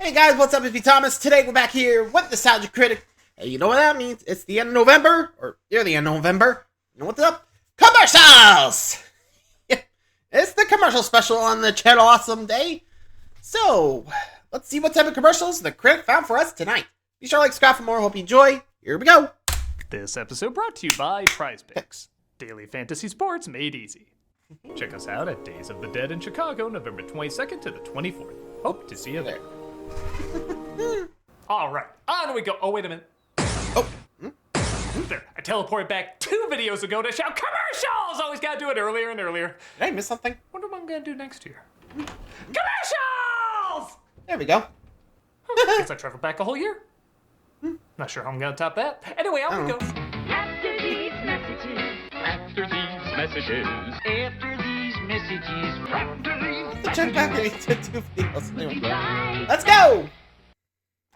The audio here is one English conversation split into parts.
Hey guys, what's up? It's me, Thomas. Today we're back here with Nostalgia Critic. Hey, you know what that means? It's the end of November, or near the end of November. You know what's up? Commercials! Yeah, it's the commercial special on the Channel Awesome Day. So, let's see what type of commercials the critic found for us tonight. Be sure to like, subscribe for more. Hope you enjoy. Here we go. This episode brought to you by Prize Picks. Daily fantasy sports made easy. Check us out at Days of the Dead in Chicago, November 22nd to the 24th. Hope to see you there. Alright, on we go. Oh, wait a minute. Oh. There, I teleported back 2 videos ago to shout commercials! Always gotta do it earlier and earlier. Did I miss something? Wonder what I'm gonna do next year. Commercials! There we go. Guess I traveled back a whole year. Not sure how I'm gonna top that. Anyway, on we go. After these messages, After these messages, after these messages, after these Check back at these 2 videos. Anyway, lies. let's go!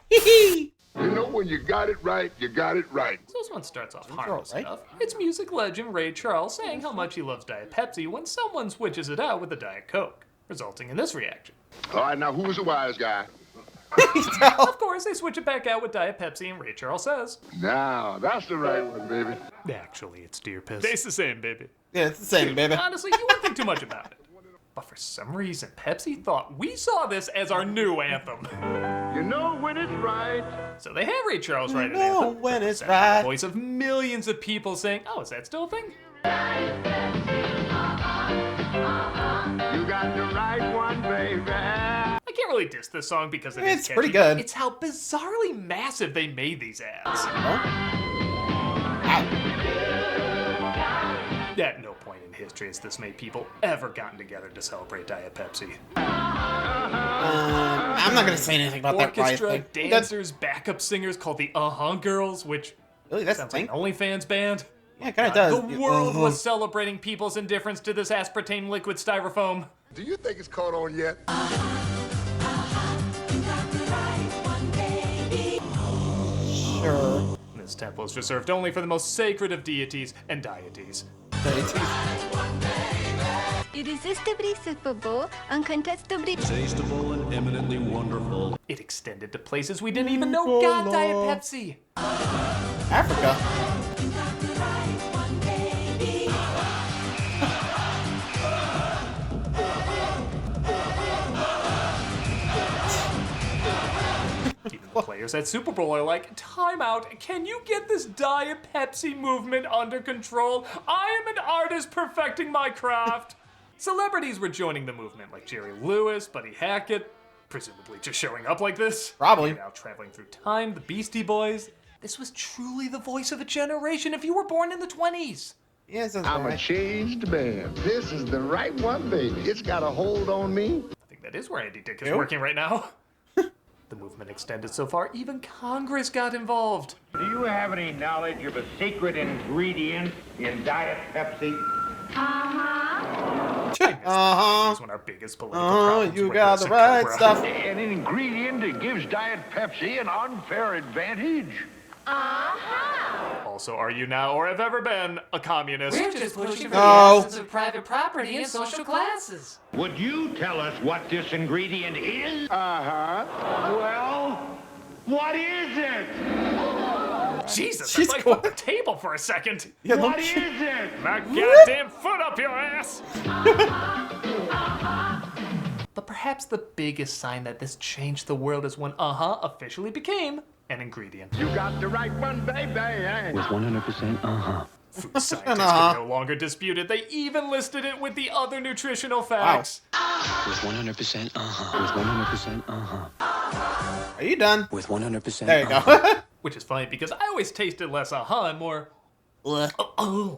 Hee hee! You know, when you got it right, you got it right. So this one starts off harmless right? enough. It's music legend Ray Charles saying how much he loves Diet Pepsi when someone switches it out with a Diet Coke, resulting in this reaction. All right, now who's the wise guy? Of course, they switch it back out with Diet Pepsi, and Ray Charles says, Now, that's the right one, baby. actually, it's deer piss. Tastes the same, baby. Yeah, it's the same, baby. Honestly, you wouldn't think too much about it. But for some reason, Pepsi thought we saw this as our new anthem. You know when it's right. So they have Ray Charles write an know anthem. when it's Sound the right. voice of millions of people saying, oh, is that still a thing? You got the right one, baby. I can't really diss this song because it's It's catchy. pretty good. It's how bizarrely massive they made these ads. At no point in history has this many people ever gotten together to celebrate Diet Pepsi. I'm not gonna say anything about that riot Orchestra, thing. dancers, backup singers called the Girls, which Really, that's the sounds like thing? an OnlyFans band. Yeah, it kinda does. The world was celebrating people's indifference to this aspartame liquid styrofoam. Do you think it's caught on yet? Sure. This temple is reserved only for the most sacred of deities and deities. Irresistibly sippable, uncontestably tastable and eminently wonderful. It extended to places we didn't even know got Diet Pepsi. Africa. Even the players at Super Bowl are like, time out, can you get this Diet Pepsi movement under control? I am an artist perfecting my craft. Celebrities were joining the movement like Jerry Lewis, Buddy Hackett, presumably just showing up like this. Probably. Now traveling through time, the Beastie Boys. This was truly the voice of a generation if you were born in the 20s. Yeah, sounds I'm a right. changed man. This is the right one, baby. It's got a hold on me. I think that is where Andy Dick is Ew. working right now. The movement extended so far, even Congress got involved. Do you have any knowledge of a secret ingredient in Diet Pepsi? Uh-huh. These one our biggest political problems You were got this the and right Cobra. stuff. An ingredient that gives Diet Pepsi an unfair advantage. Also, are you now or have ever been a communist? We're just pushing for No. the absence of private property and social classes. Would you tell us what this ingredient is? Uh-huh. Well, what is it? Jesus, She's I like going- the table for a second. Yeah, What don't is you- it? My goddamn foot up your ass! But perhaps the biggest sign that this changed the world is when officially became an ingredient. You got the right one, baby. With 100% Food scientists can no longer dispute it. They even listed it with the other nutritional facts. With 100% With 100% Are you done? With 100% There you go. Which is funny because I always tasted less and more. Yeah, I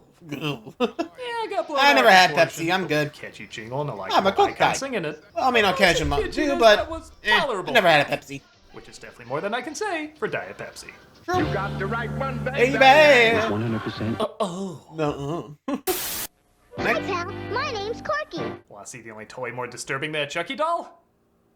got blown I out never of had proportion. Pepsi. I'm good. Catchy jingle and I like I'm a the Coke icon guy. singing it. I mean, I'll catch him up Catchiness too, that but was I tolerable. never had a Pepsi. Which is definitely more than I can say for Diet Pepsi. You got the right one, baby. Baby. 100% No. Hotel. My name's Corky. Want to see the only toy more disturbing than a Chucky doll?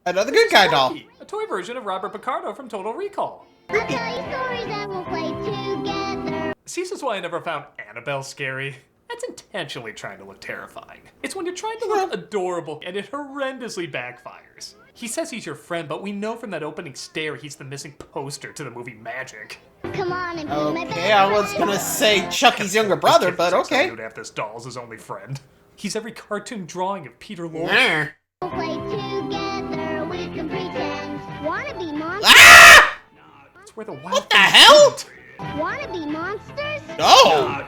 Another good guy doll. Chucky, a toy version of Robert Picardo from Total Recall. I'll tell you stories and we'll play together. See, this is why I never found Annabelle scary. That's intentionally trying to look terrifying. It's when you're trying to look adorable and it horrendously backfires. He says he's your friend, but we know from that opening stare he's the missing poster to the movie Magic. Come on and be my best Okay, I was gonna say Chucky's younger brother, but okay. He would have this doll as his only friend. He's every cartoon drawing of Peter Lorre. Nah. We'll play together, we can pretend. Wanna be monsters? Ah! That's where the wild What the things hell? don't. Wanna be monsters? No!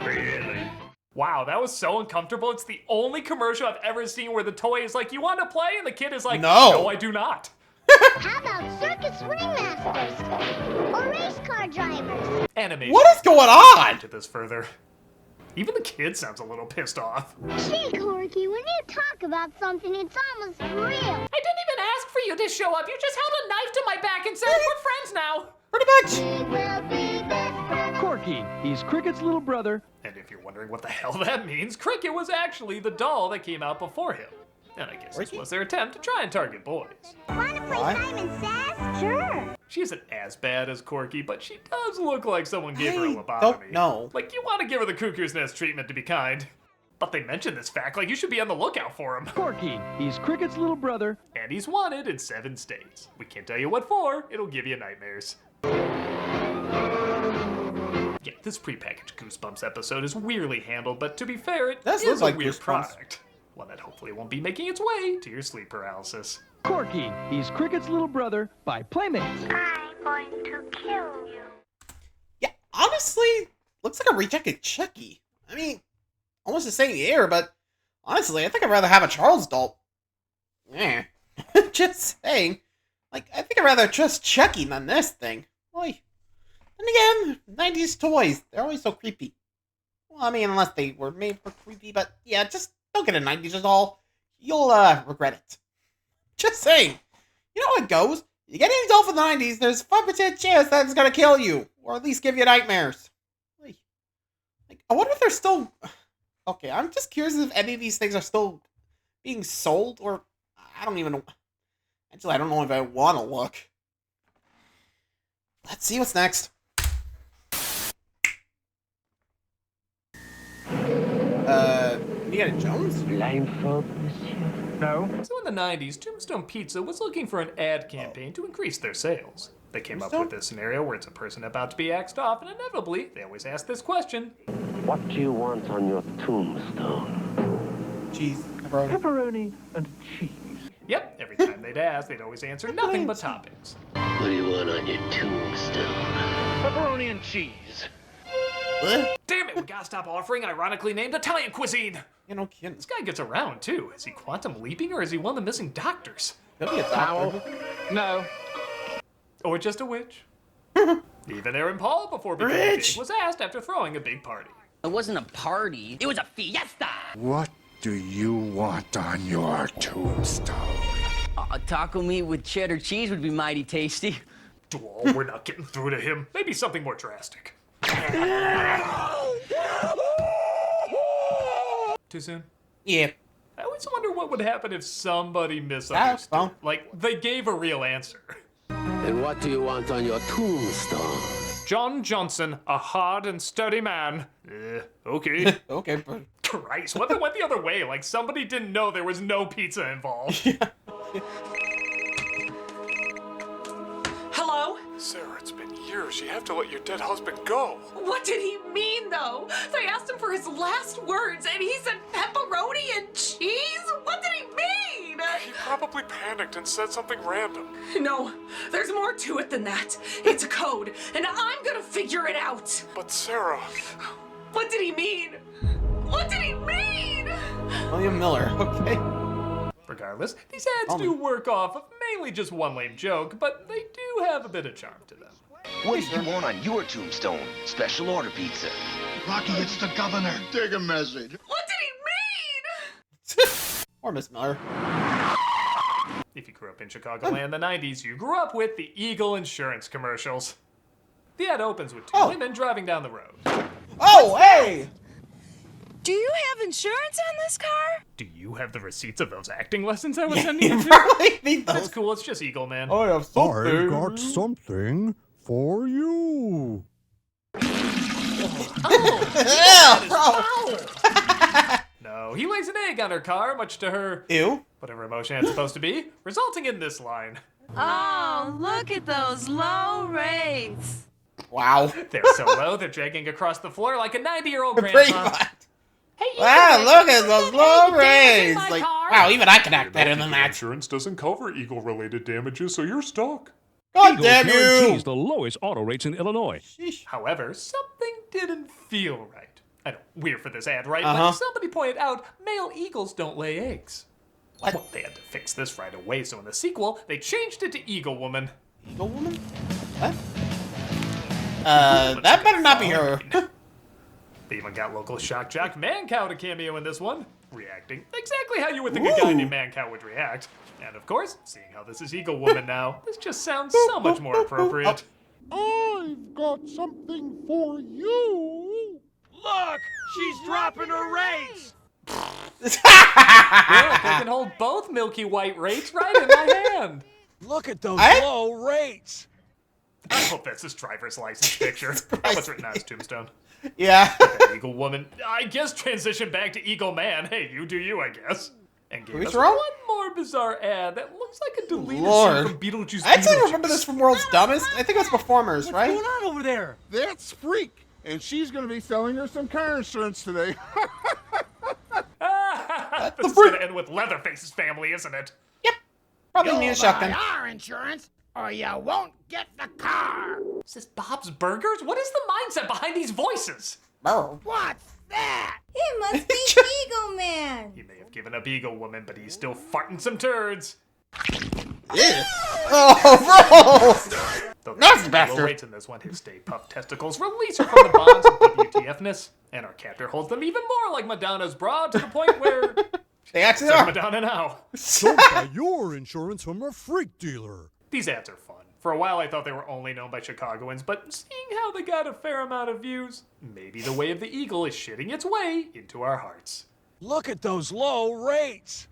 Wow, that was so uncomfortable. It's the only commercial I've ever seen where the toy is like, "You want to play?" and the kid is like, No. I do not." How about circus ringmasters? Or race car drivers? Animation. What is going on? To this further. Even the kid sounds a little pissed off. Gee, Corky, when you talk about something, it's almost real. I didn't even ask for you to show up. You just held a knife to my back and said, "We're friends now." Pretty much. We will be best friends. Corky, he's Cricket's little brother. And if you're wondering what the hell that means, Cricket was actually the doll that came out before him. And I guess this was their attempt to try and target boys. Wanna play What? Simon Says? Sure. She isn't as bad as Corky, but she does look like someone gave her a I lobotomy. don't know. Like, you want to give her the cuckoo's nest treatment to be kind. But they mentioned this fact, like you should be on the lookout for him. Corky, he's Cricket's little brother. And he's wanted in 7 states. We can't tell you what for, it'll give you nightmares. Yeah, this prepackaged Goosebumps episode is weirdly handled, but to be fair, it Does is look a like weird Goosebumps. product. One that hopefully won't be making its way to your sleep paralysis. Corky, he's Cricket's little brother by Playmates. I'm going to kill you. Yeah, honestly, looks like a rejected Chucky. I mean, almost the same year, but honestly, I think I'd rather have a Charles doll. Yeah, just saying. Like, I think I'd rather trust Chucky than this thing. Boy. And again, 90s toys, they're always so creepy. Well, I mean, unless they were made for creepy, but yeah, just don't get a 90s doll. You'll, regret it. Just saying. You know how it goes. You get any doll from the 90s, there's a 5% chance that it's gonna kill you. Or at least give you nightmares. Like, I wonder if they're still... Okay, I'm just curious if any of these things are still being sold, or... I don't even know... Actually, I don't know if I want to look. Let's see what's next. Indiana Jones? Blindfold, monsieur? No. So in the 90s, Tombstone Pizza was looking for an ad campaign to increase their sales. They came up with this scenario where it's a person about to be axed off, and inevitably, they always ask this question. What do you want on your tombstone? Cheese. Pepperoni. Pepperoni and cheese. Yep, every time they'd ask, they'd always answer nothing but toppings. What do you want on your tombstone? Pepperoni and cheese. What? Damn it, we gotta stop offering ironically named Italian cuisine! You know, kidding. This guy gets around, too. Is he quantum leaping, or is he one of the missing doctors? Could be a doctor. No. Or just a witch? Even Aaron Paul, before becoming Rich. big, was asked after throwing a big party. It wasn't a party. It was a fiesta. What do you want on your tombstone? Taco meat with cheddar cheese would be mighty tasty. Oh, we're not getting through to him. Maybe something more drastic. Too soon? Yeah. I always wonder what would happen if somebody misunderstood. well. Like, they gave a real answer. And what do you want on your tombstone? John Johnson, a hard and sturdy man. Okay. Okay, but... Christ, what if it went the other way? Like somebody didn't know there was no pizza involved. Hello? Sarah, it's been years. You have to let your dead husband go. What did he mean, though? They asked him for his last words, and he said pepperoni and cheese? What did he mean? He probably panicked and said something random. No, there's more to it than that. It's a code, and I'm gonna figure it out. But Sarah... What did he mean? What did he mean? William Miller, okay. Regardless, these ads do work off of mainly just one lame joke, but they do have a bit of charm to them. What do you want on your tombstone? Special order pizza. Rocky, it's the governor. Take a message. What did he mean? Or Miss Miller. If you grew up in Chicagoland in the 90s, you grew up with the Eagle insurance commercials. The ad opens with two women driving down the road. Oh, hey! Do you have insurance on this car? Do you have the receipts of those acting lessons I was sending you to? Probably need those. That's cool, it's just Eagle, man. I have something. I've got something for you. Oh, Yeah, bro. No, No, he lays an egg on her car, much to her... Ew. whatever emotion it's supposed to be, resulting in this line. Oh, look at those low rates. Wow. They're so low, they're dragging across the floor like a 90-year-old Pretty grandma. much. Hey, Wow, look at those low rates. my Like, car. wow, even I can act better than that. Insurance doesn't cover eagle-related damages, so you're stuck. God Eagle damn you. guarantees the lowest auto rates in Illinois. However, something didn't feel right. I know, weird for this ad, right? Uh-huh. But somebody pointed out male eagles don't lay eggs. What? Well, they had to fix this right away, so in the sequel, they changed it to Eagle Woman. Eagle woman? What? That better not be her. They even got local shock jock Man Cow to cameo in this one, reacting exactly how you would think a guy named Man Cow would react. And of course, seeing how this is Eagle Woman now, this just sounds so much more appropriate. I've got something for you. Look! She's dropping her rates! Yeah, they can hold both milky white rates right in my hand. Look at those I- low rates! I hope that's his driver's license picture. That was written on his tombstone. Yeah. That Eagle Woman, I guess, transition back to Eagle Man. Hey, you do you, I guess. And gave Who's us wrong? one more bizarre ad that looks like a deleted Lord. scene from Beetlejuice. I actually Beetlejuice. remember this from World's Dumbest. I think it was Performers, right? What's going on over there? That's Freak, and she's going to be selling her some car insurance today. This is going to end with Leatherface's family, isn't it? Yep. Probably need a shotgun. our insurance, or you won't get the car. Is this Bob's Burgers? What is the mindset behind these voices? Oh. What's that? It must be Eagle Man. He may have given up Eagle Woman, but he's still farting some turds. Yeah. Oh, bro! Though Nasty there's bastard. low rates in this one, his Stay Puft testicles release her from the bonds of WTFness, and our captor holds them even more like Madonna's bra to the point where They actually it's like are. Madonna now. Don't buy your insurance from a freak dealer. These ads are fun. For a while, I thought they were only known by Chicagoans, but seeing how they got a fair amount of views, maybe the way of the eagle is shitting its way into our hearts. Look at those low rates!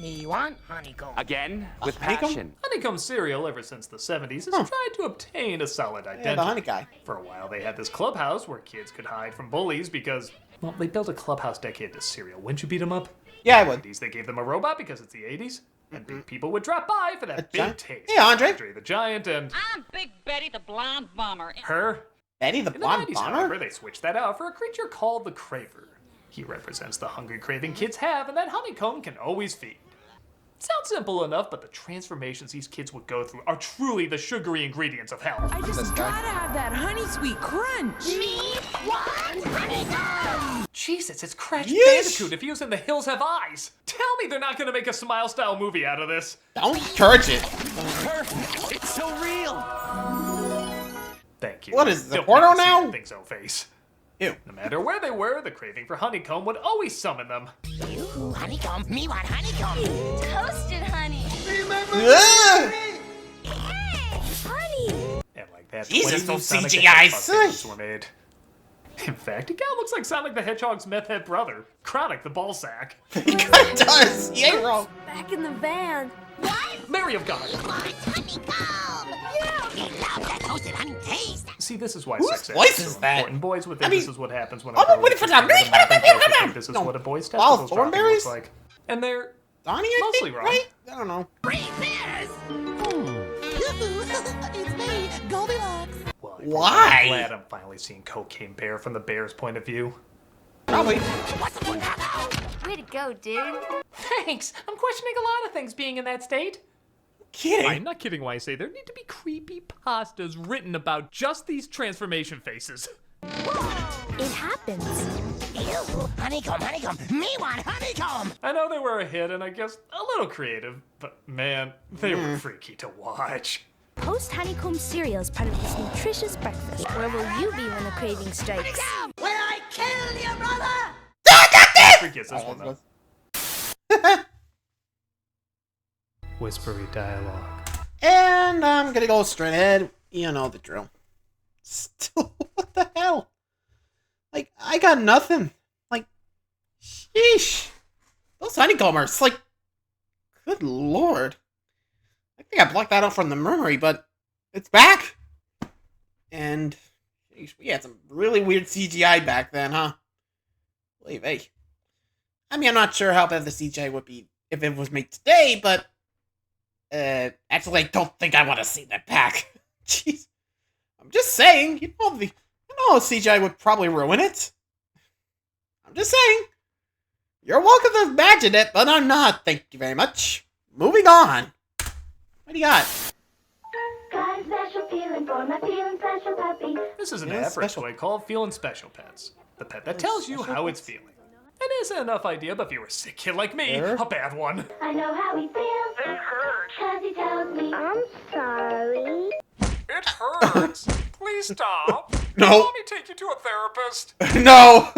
Me want honeycomb. Again, with honeycomb? passion. Honeycomb cereal, ever since the 70s, has tried to obtain a solid identity. Yeah, the honey guy. For a while, they had this clubhouse where kids could hide from bullies because, well, they built a clubhouse dedicated to cereal. Wouldn't you beat them up? Yeah, I would. They gave them a robot because it's the 80s, and big people would drop by for that big giant- taste. Hey, Andre. The Giant and I'm Big Betty the Blonde Bomber. her. Betty the In the Blonde 90s, Bomber? however, they switched that out for a creature called the Craver. He represents the hungry craving kids have, and that honeycomb can always feed. Sounds simple enough, but the transformations these kids would go through are truly the sugary ingredients of hell. I just gotta have that honey sweet crunch. Me want honeycomb. Jesus, it's Crash Yeesh. Bandicoot if he was in The Hills Have Eyes. Tell me they're not gonna make a Smile-style movie out of this. Don't encourage it. Perfect! It's so real! Thank you. What is it, Don't porno make me see now? that thing's own face. Ew. No matter where they were, the craving for honeycomb would always summon them. You honeycomb. Me want honeycomb. Toasted honey. Ugh. Honey. And like that, Jesus, 20 those Sonic the CGI Hedgehog suck. games were made. In fact, it kind of looks like Sonic the Hedgehog's meth head brother, Chronic the Ballsack. He kinda does. He ain't wrong. Back in the van. Mary of God. Honeycomb. Yeah. He loves that toasted honey taste. See, this is why Whose sex voice ed is is so that? important. Boys with I this mean, is what happens when I'm a girl waiting for is that. think this is No. what a boy's Wow, testicles dropping thornberries? looks like. And they're Donnie, I mostly think, wrong. right? I don't know. It's me, Goldilocks. Well, Why? I'm glad I'm finally seeing Cocaine Bear from the bear's point of view. Probably. Way to go, dude. Thanks. I'm questioning a lot of things being in that state. Kidding. I'm not kidding when I say there need to be creepy pastas written about just these transformation faces. It happens. Ew, honeycomb, honeycomb. Me want honeycomb. I know they were a hit and I guess a little creative, but man, they were freaky to watch. Post honeycomb cereal is part of this nutritious breakfast. Where will you be when the craving strikes? Will I kill your brother? Freaky is this one though. Whispery dialogue. And I'm gonna go straight ahead. You know the drill. Still, what the hell? Like, I got nothing. Like, sheesh. Those honeycombers, like, good lord. I think I blocked that out from the memory, but it's back. And sheesh, we had some really weird CGI back then, huh? Believe me. I mean, I'm not sure how bad the CGI would be if it was made today, but actually, I don't think I want to see that back. Jeez, I'm just saying. You know, CGI would probably ruin it. I'm just saying. You're welcome to imagine it, but I'm not. Thank you very much. Moving on. What do you got? Got a special feeling for my feeling special puppy. This is an average toy called Feeling Special Pets. The pet that tells you how it's feeling. It isn't enough idea, but if you're a sick kid like me, a bad one. I know how he feels. It hurts. Cause he tells me, I'm sorry. It hurts. Please stop. No. Let me take you to a therapist. No.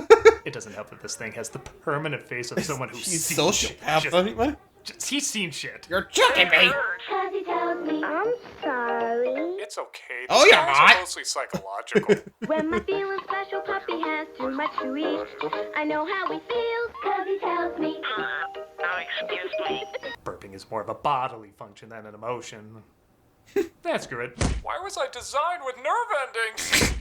It doesn't help that this thing has the permanent face of someone who's He's seen sociopath. He's seen shit. You're joking me. Cause he tells me, I'm sorry. It's okay. Oh, These you're guys not. are mostly psychological. When my feeling special puppy has too much to eat, I know how he feels. Cause he tells me, excuse me. Burping is more of a bodily function than an emotion. That's good. Why was I designed with nerve endings?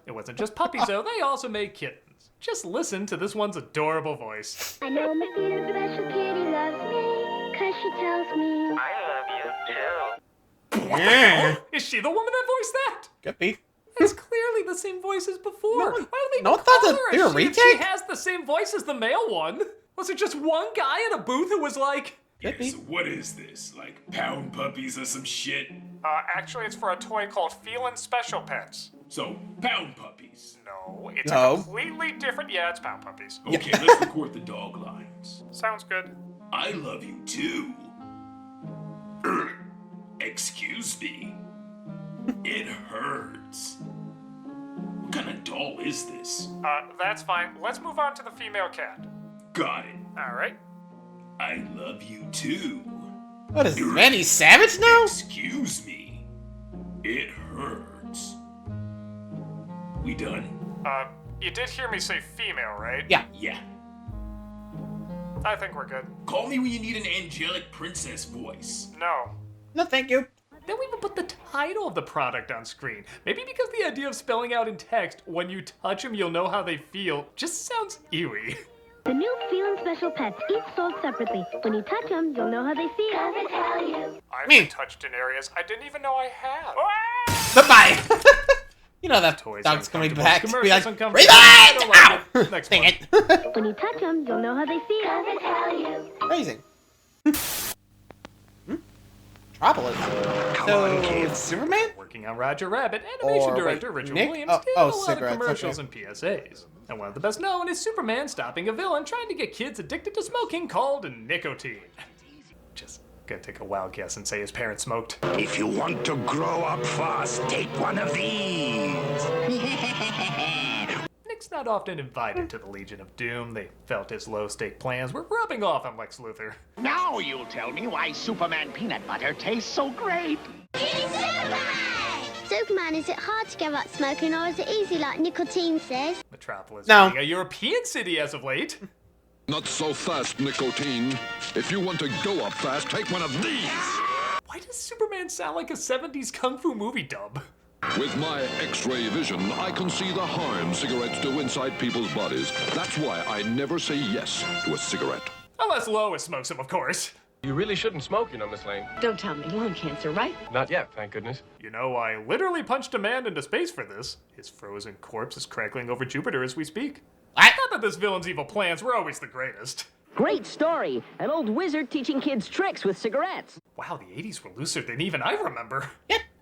It wasn't just puppies, though. They also made kittens. Just listen to this one's adorable voice. I know my feeling special kitty loves me. Cause she tells me, I love you too. What the hell? Is she the woman that voiced that? Could be. It's clearly the same voice as before. Why do they no one call thought that her they were a she if retake? She has the same voice as the male one. Was it just one guy in a booth who was like... Yeah, so what is this? Like pound puppies or some shit? Actually, it's for a toy called Feelin' Special Pets. So, pound puppies? No, it's a completely different... Yeah, it's pound puppies. Okay, let's record the dog lines. Sounds good. I love you too. Excuse me. It hurts. What kind of doll is this? That's fine. Let's move on to the female cat. Got it. All right. I love you too. What is Randy Savage now? Excuse me. It hurts. We done? You did hear me say female, right? Yeah. Yeah. I think we're good. Call me when you need an angelic princess voice. No. No, thank you. They don't even put the title of the product on screen. Maybe because the idea of spelling out in text, when you touch them, you'll know how they feel, just sounds ewy. the new Feeling Special Pets, each sold separately. When you touch them, you'll know how they feel. Cause I tell you. I've been touched in areas I didn't even know I had. Goodbye. You know that dog's coming back. Be like, breathe it! Ow! Dang it. When you touch them, you'll know how they feel. Cause I tell you. Amazing. Metropolis. So, it's Superman? Working on Roger Rabbit, animation director Richard Williams did a lot of commercials and PSAs. And one of the best known is Superman stopping a villain trying to get kids addicted to smoking called nicotine. Just gonna take a wild guess and say his parents smoked. If you want to grow up fast, take one of these. Nick's not often invited to the Legion of Doom. They felt his low-stake plans were rubbing off on Lex Luthor. Now you'll tell me why Superman peanut butter tastes so great. Superman, is it hard to give up smoking or is it easy like nicotine says? Metropolis No. being a European city as of late. Not so fast, nicotine. If you want to go up fast, take one of these. Why does Superman sound like a 70s kung fu movie dub? With my X-ray vision, I can see the harm cigarettes do inside people's bodies. That's why I never say yes to a cigarette. Unless Lois smokes them, of course. You really shouldn't smoke, you know, Miss Lane. Don't tell me lung cancer, right? Not yet, thank goodness. You know, I literally punched a man into space for this. His frozen corpse is crackling over Jupiter as we speak. Not that this villain's evil plans were always the greatest. Great story. An old wizard teaching kids tricks with cigarettes. Wow, the 80s were looser than even I remember.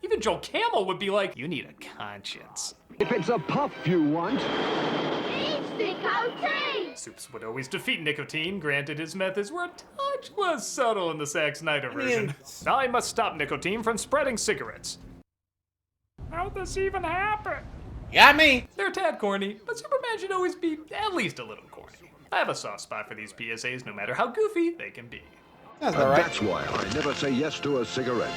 Even Joel Camel would be like, you need a conscience. If it's a puff you want. It's nicotine! Supes would always defeat nicotine, granted his methods were a touch less subtle in the Zack Snyder version. I must stop nicotine from spreading cigarettes. How'd this even happen? Got me. They're a tad corny, but Superman should always be at least a little corny. I have a soft spot for these PSAs no matter how goofy they can be. That's all right. That's why I never say yes to a cigarette.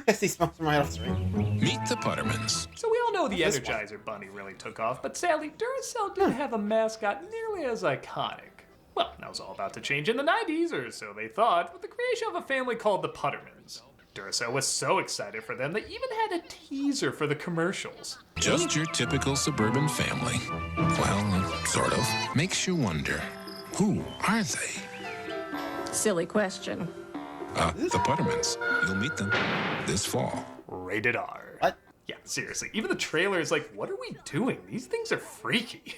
Guess he smokes right off the screen. Meet the Buttermans. So we all know the Energizer Bunny really took off, but sadly, Duracell didn't have a mascot nearly as iconic. Well, that was all about to change in the 90s, or so they thought, with the creation of a family called the Buttermans. Duracell was so excited for them, they even had a teaser for the commercials. Just your typical suburban family. Well, sort of. Makes you wonder, who are they? Silly question. The Buttermans. You'll meet them this fall. Rated R. What? Yeah, seriously. Even the trailer is like, what are we doing? These things are freaky.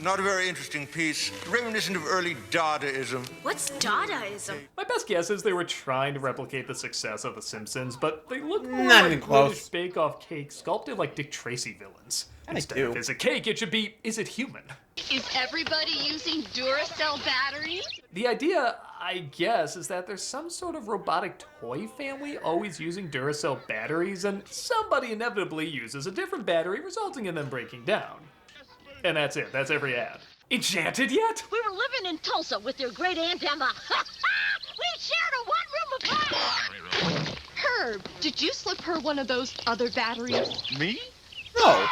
Not a very interesting piece. Reminiscent of early Dadaism. What's Dadaism? My best guess is they were trying to replicate the success of The Simpsons, but they look more Not like even close. British Bake-Off cake sculpted like Dick Tracy villains. Kinda Instead do. of is it cake, it should be, is it human? Is everybody using Duracell batteries? The idea, I guess, is that there's some sort of robotic toy family always using Duracell batteries, and somebody inevitably uses a different battery, resulting in them breaking down. And that's it. That's every ad. Enchanted yet? We were living in Tulsa with your great Aunt Emma. We shared a one-room apartment. Herb, did you slip her one of those other batteries? Me? No.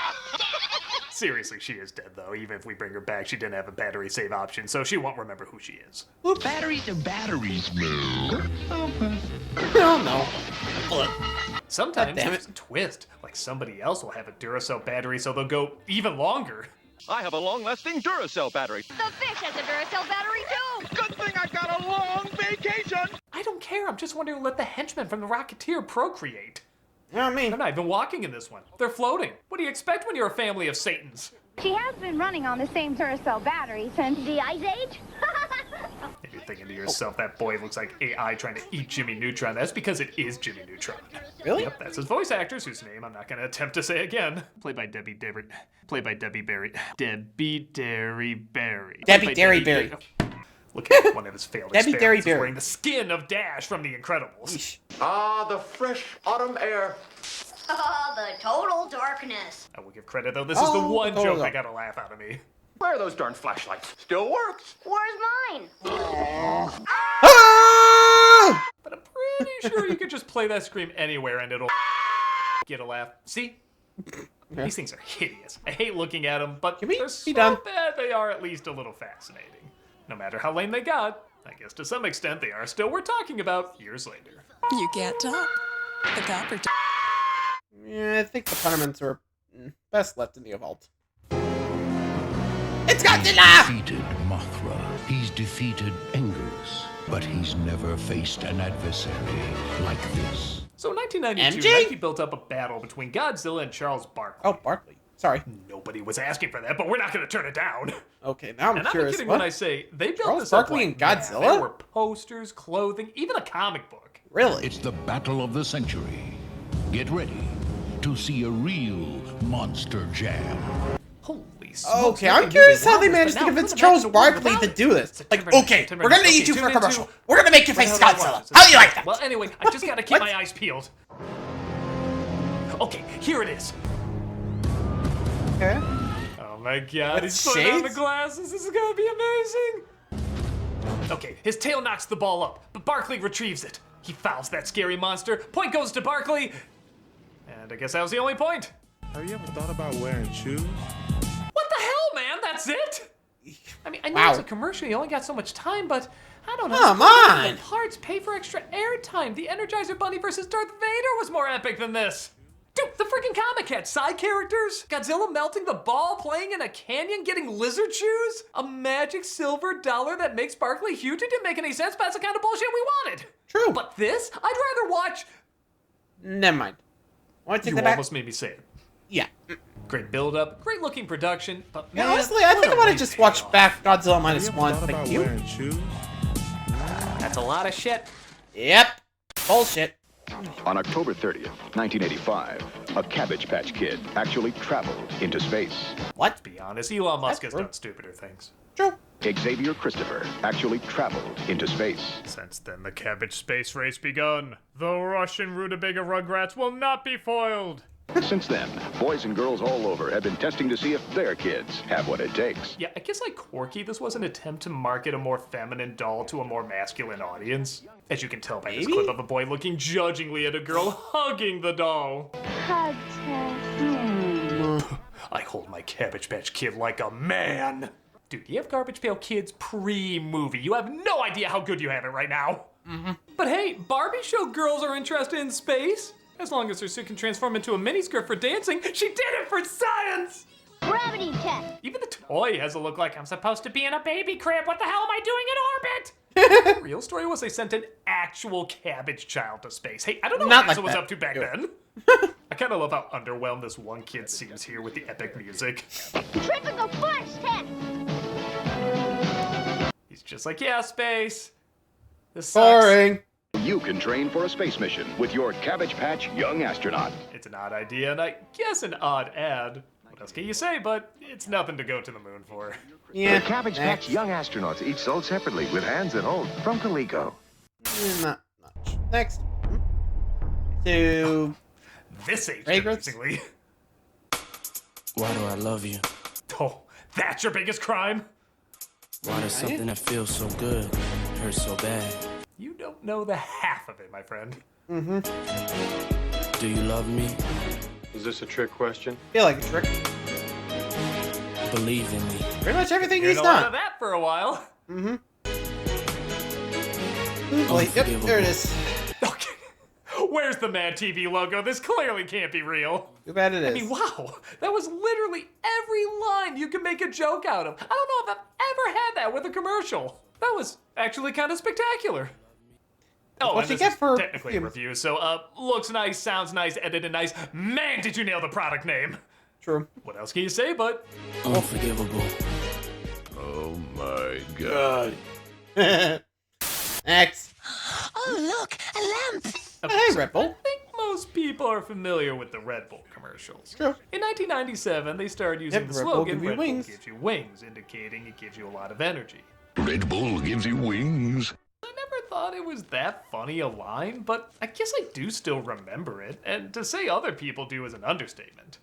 Seriously, she is dead, though. Even if we bring her back, she didn't have a battery save option, so she won't remember who she is. Batteries are batteries, Moo. Hell no. Sometimes damn there's a twist. Like somebody else will have a Duracell battery, so they'll go even longer. I have a long-lasting Duracell battery. The fish has a Duracell battery, too. Good thing I got a long vacation. I don't care. I'm just wondering, let the henchmen from the Rocketeer procreate. You know what I mean? They're not even walking in this one. They're floating. What do you expect when you're a family of Satans? She has been running on the same Duracell battery since the Ice Age. If you're thinking to yourself, that boy looks like AI trying to eat Jimmy Neutron, that's because it is Jimmy Neutron. Really? Yep, that's his voice actors, whose name I'm not going to attempt to say again. Played by Debbie Derry Berry. Debbie Derry Berry. Debbie Derry Berry. Look at one of his failed Debbie Derry experiments. Berry. Wearing the skin of Dash from The Incredibles. Eesh. Ah, the fresh autumn air. Oh, the total darkness. I will give credit, though. This is the one hold joke on. that got a laugh out of me. Where are those darn flashlights? Still works. Where's mine? Ah! But I'm pretty sure you could just play that scream anywhere and it'll get a laugh. See? These things are hideous. I hate looking at them, but they're so bad they are at least a little fascinating. No matter how lame they got, I guess to some extent they are still worth talking about years later. You can't top the copper. Yeah, I think the Buttermans are best left in the vault. It's Godzilla! He's defeated Mothra. He's defeated Angus. But he's never faced an adversary like this. So in 1992, MJ? Nike built up a battle between Godzilla and Charles Barkley. Oh, Barkley. Sorry. Nobody was asking for that, but we're not going to turn it down. Okay, now I'm and I'm curious. not kidding What? when I say they built Charles this Barkley up and like Godzilla? There were posters, clothing, even a comic book. Really? It's the battle of the century. Get ready to see a real monster jam. Holy Okay, I'm curious how they managed to convince Charles Barkley to do this. Like, okay, we're gonna need you for a commercial. We're gonna make you face Godzilla. How do you like that? Well, anyway, I just gotta keep my eyes peeled. Okay, here it is. Okay. Oh my god, he's putting on the glasses. This is gonna be amazing. Okay, his tail knocks the ball up, but Barkley retrieves it. He fouls that scary monster. Point goes to Barkley. And I guess that was the only point. Have you ever thought about wearing shoes? What the hell, man? That's it? I mean, I know it's a commercial. You only got so much time, but I don't know. Come on! The parts pay for extra airtime. The Energizer Bunny versus Darth Vader was more epic than this. Dude, the freaking comic had side characters. Godzilla melting the ball, playing in a canyon, getting lizard shoes. A magic silver dollar that makes Barkley huge. It didn't make any sense, but that's the kind of bullshit we wanted. True. But this, I'd rather watch... Never mind. Want to take You that back? almost made me say it. Yeah. Great build-up, great looking production, but Yeah, man, honestly, I think I want to what a just payoff. watch back Godzilla Minus One. Thank you. That's a lot of shit. Yep. Bullshit. On October 30th, 1985, a Cabbage Patch Kid actually traveled into space. What? To be honest, Elon Musk has done stupider things. True. Xavier Christopher actually traveled into space. Since then, the Cabbage space race begun. The Russian rutabaga rugrats will not be foiled. Since then, boys and girls all over have been testing to see if their kids have what it takes. Yeah, I guess like Corky, this was an attempt to market a more feminine doll to a more masculine audience. As you can tell by this clip of a boy looking judgingly at a girl hugging the doll. Hug I hold my Cabbage Patch Kid like a man. Dude, you have Garbage Pail Kids pre-movie. You have no idea how good you have it right now. But hey, Barbie showed girls are interested in space. As long as her suit can transform into a miniskirt for dancing, she did it for science! Gravity check. Even the toy has a look like I'm supposed to be in a baby crib. What the hell am I doing in orbit? The real story was they sent an actual Cabbage child to space. Hey, I don't know what NASA was up to back then. I kind of love how underwhelmed this one kid seems here with the epic music. Trivial force test. He's just like, yeah, space. This sucks. Boring. You can train for a space mission with your Cabbage Patch Young Astronaut. It's an odd idea, and I guess an odd ad. What else can you say, but it's nothing to go to the moon for. Yeah. The Cabbage Patch Young Astronauts, each sold separately with hands and hold from Coleco. Not much. Next. To this age, fragrance. amazingly. Why do I love you? Oh, that's your biggest crime? Why does something that feels so good hurt so bad? You don't know the half of it, my friend. Do you love me? Is this a trick question? Feel like a trick. Believe in me. Pretty much everything You're he's gonna done. learn that for a while. Yep, there it is. Okay. Where's the Mad TV logo? This clearly can't be real. Too bad it is. I mean, wow. That was literally every line you can make a joke out of. I don't know if I've ever had that with a commercial. That was actually kind of spectacular. Oh, and this is technically a review, so looks nice, sounds nice, edited nice. Man, did you nail the product name. True. What else can you say, bud? Unforgivable. Oh my god. Next. Oh, look, a lamp. Hey, Red Bull. I think most people are familiar with the Red Bull commercials. True. In 1997, they started using the Red Bull slogan, gives you Red Bull wings. gives you wings, indicating it gives you a lot of energy. Red Bull gives you wings. I never thought it was that funny a line, but I guess I do still remember it, and to say other people do is an understatement.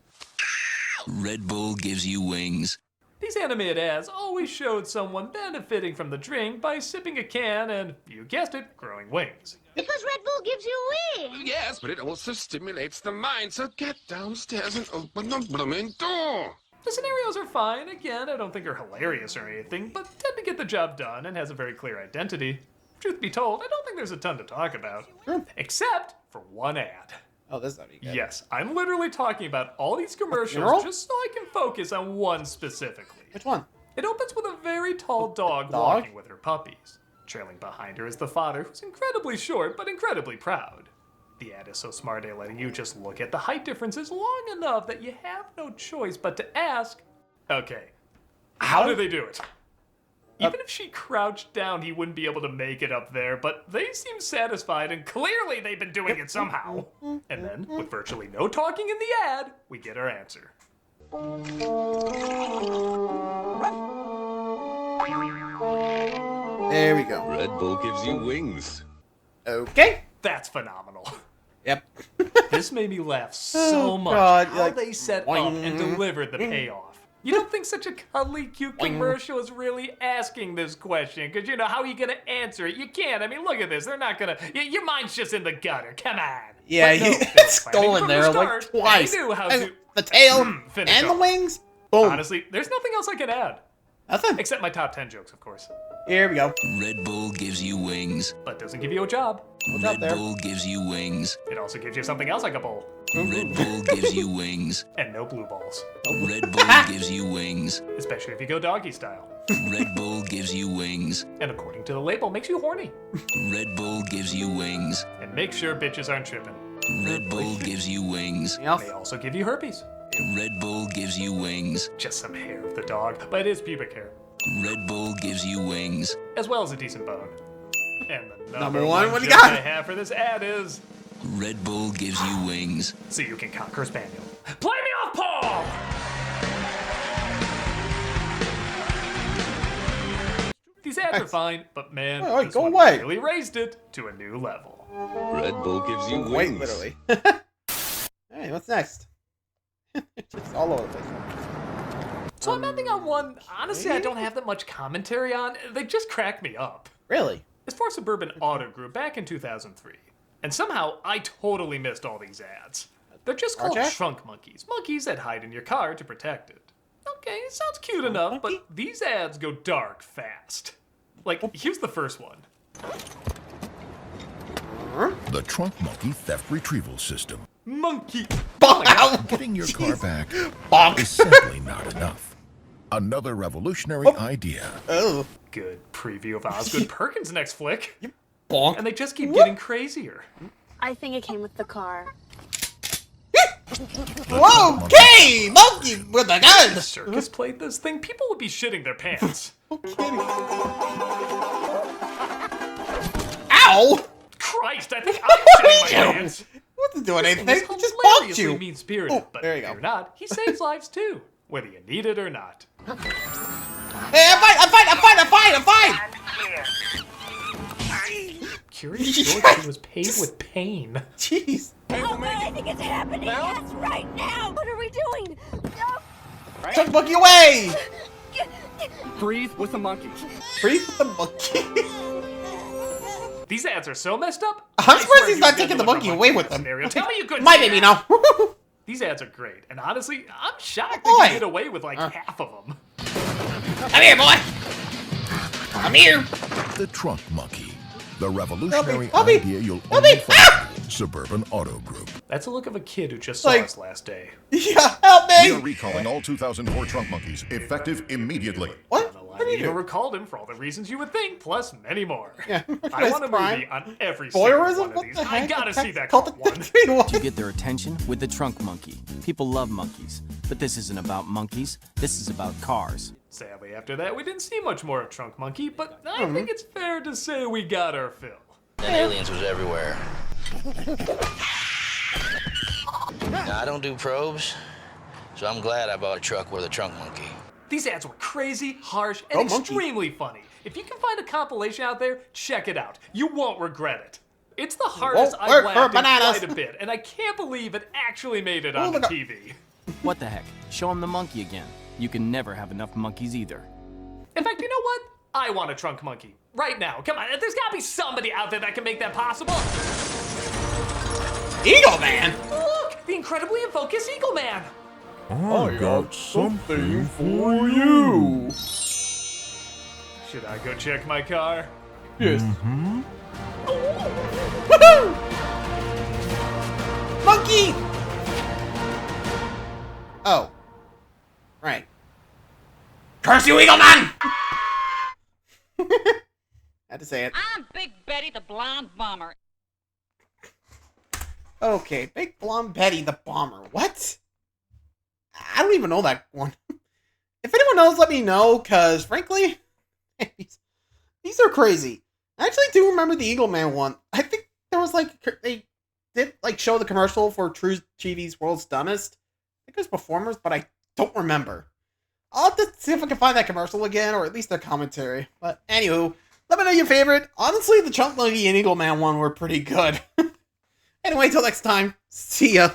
Red Bull gives you wings. These animated ads always showed someone benefiting from the drink by sipping a can and, you guessed it, growing wings. Because Red Bull gives you wings. Yes, but it also stimulates the mind, so get downstairs and open the blooming door. The scenarios are fine. Again, I don't think they're hilarious or anything, but tend to get the job done and has a very clear identity. Truth be told, I don't think there's a ton to talk about. Except for one ad. Oh, this is not good. Yes, I'm literally talking about all these commercials just so I can focus on one specifically. Which one? It opens with a very tall dog walking with her puppies. Trailing behind her is the father, who's incredibly short but incredibly proud. The ad is so smart at letting you just look at the height differences long enough that you have no choice but to ask, okay, how do they do it? Even if she crouched down, he wouldn't be able to make it up there, but they seem satisfied, and clearly they've been doing it somehow. And then, with virtually no talking in the ad, we get our answer. There we go. Red Bull gives you wings. Okay. That's phenomenal. Yep. This made me laugh so much how they set up and delivered the payoff. You don't think such a cuddly, cute commercial is really asking this question? Because, you know, how are you going to answer it? You can't. I mean, look at this. They're not going to... Your mind's just in the gutter. Come on. Yeah, it's stolen there like twice. They knew how and to... the tail finish and the off. wings. Boom. Honestly, there's nothing else I can add. Nothing. Except my top 10 jokes, of course. Here we go. Red Bull gives you wings. But doesn't give you a job. Red Bull gives you wings. It also gives you something else like a bowl. Red Bull gives you wings. And no blue balls. Red Bull gives you wings. Especially if you go doggy style. Red Bull gives you wings. And according to the label, makes you horny. Red Bull gives you wings. And make sure bitches aren't tripping. Red Bull gives you wings. They also give you herpes. Red Bull gives you wings. Just some hair of the dog, but it is pubic hair. Red Bull gives you wings. As well as a decent bone. And the Number one, what do you joke got? I have for this ad is... Red Bull gives you wings. So you can conquer Spaniel. Play me off, Paul! These ads are fine, but man, this go one away. really raised it to a new level. Red Bull gives you wings. Wait, literally. Hey, what's next? It's all over the place. So I'm ending on one, honestly, I don't have that much commentary on. They just crack me up. Really? It's for Suburban Auto Group back in 2003. And somehow, I totally missed all these ads. They're just called trunk monkeys. Monkeys that hide in your car to protect it. Okay, it sounds cute enough, but these ads go dark fast. Like, here's the first one. The Trunk Monkey Theft Retrieval System. Monkey! Bonk! Getting your car back Bonk. is simply not enough. Another revolutionary idea. Oh. Good preview of Osgood Perkins' next flick. Bonk. And they just keep getting crazier. I think it came with the car. Whoa, okay, monkey with a gun. If the circus played this thing, people would be shitting their pants. Ow! Christ, I think I'm shitting my pants. Wasn't doing anything. He's He just bonked hilariously you. mean-spirited, Oh, but there you if go. you're not, he saves lives too, whether you need it or not. Hey, I'm fine. Curious George, he was paid with pain. Jeez. Oh, God, I think it's happening. Yes, right now. What are we doing? Chuck the monkey away. Breathe with the monkey. Breathe with the monkey. These ads are so messed up. I'm surprised he's not taking the monkey away with them. Tell me you couldn't. My baby, no. These ads are great, and honestly, I'm shocked Boy. that you get away with like half of them. Come here, boy. I'm here. The Trunk Monkey. The revolutionary Help me. idea you'll only find in Suburban Auto Group. That's a look of a kid who just saw Like- us last day. Yeah, help We me. are recalling all 2004 Trunk Monkeys, effective immediately. What? I even recalled him for all the reasons you would think, plus many more. Yeah. I want a movie on every single Voyeurism? one of What these. the I heck? gotta see that Cult one. To get their attention with the Trunk Monkey. People love monkeys, but this isn't about monkeys. This is about cars. Sadly, after that, we didn't see much more of Trunk Monkey, but I think it's fair to say we got our fill. And aliens was everywhere. Now, I don't do probes, so I'm glad I bought a truck with a trunk monkey. These ads were crazy, harsh, and extremely funny. If you can find a compilation out there, check it out. You won't regret it. It's the hardest Won't I've work for laughed in bananas. quite a bit, and I can't believe it actually made it on the TV. What the heck? Show him the monkey again. You can never have enough monkeys either. In fact, you know what? I want a trunk monkey. Right now. Come on, there's gotta be somebody out there that can make that possible. Eagle Man. Look, the incredibly in focus Eagle Man. I got something for you. Should I go check my car? Yes. Woohoo! Monkey! Oh. Right. Curse you, Eagle Man! Had to say it. I'm Big Betty the Blonde Bomber. Okay, Big Blonde Betty the Bomber. What? I don't even know that one. If anyone knows, let me know, because frankly, these are crazy. I actually do remember the Eagle Man one. I think there was like, they did like show the commercial for True TV's World's Dumbest. I think it was Performers, but I don't remember. I'll have to see if I can find that commercial again, or at least their commentary. But anywho, let me know your favorite. Honestly, the Chunk Monkey and Eagle Man one were pretty good. Anyway, till next time, see ya.